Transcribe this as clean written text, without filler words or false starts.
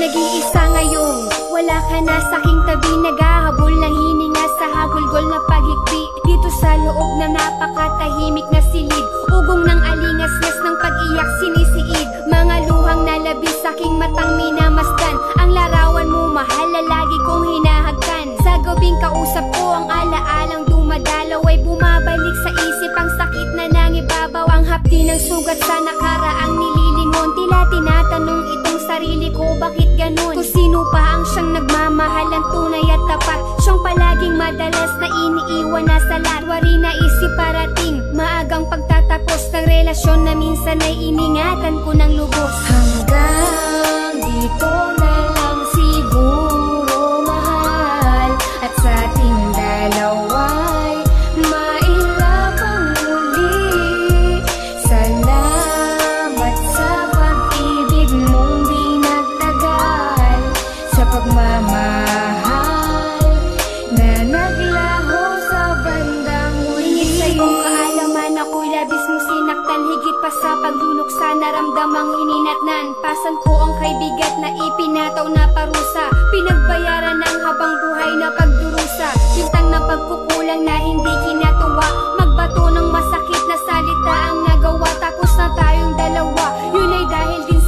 nag-iisa ngayong wala ka na sa'king tabi, naghahabol ng hininga sa hagulgol na paghikbi. Dito sa loob na napakatahimik na silid, ugong ng alingas-ngas ng pag-iyak sinisiid. Mga luhang nalabis sa'king matang minamasdan, ang larawan mo mahal na lagi kong hinahagkan. Sa gabing kausap ko ang alaalang dumadalaw, ay bumabalik sa isip ang sakit na nangibabaw. Ang hapdi ng sugat sa nakaraang nililingon, tila tinatanong itong sarili ko, bakit ganun? Kung sino pa ang siyang nagmamahal ng tunay at tapat, siyang palaging madalas na iniiwan na sa latwari na isip parating maagang pagtatapos ng relasyon na minsan ay iningatan ko ng lubos. Hanggang dito na lang siguro mahal, at sa ating dalawa'y mailapang muli. Salamat sa pag-ibig mong di nagtagal, sa pagmamahal na naglaho sa bandang huli. Hingit sa iyong kaalaman ako'y labis mo sinaktan, higit pa sa pagluluksa naramdamang hininatnan. Pasan ko ang kay bigat na ipinataw na parusa, pinagbayaran ng habang buhay na pagdurusa. Bintang na pagkukulang na hindi kinatuwa, magbato ng masakit na salita ang nagawa. Tapos na tayong dalawa, yun ay dahil din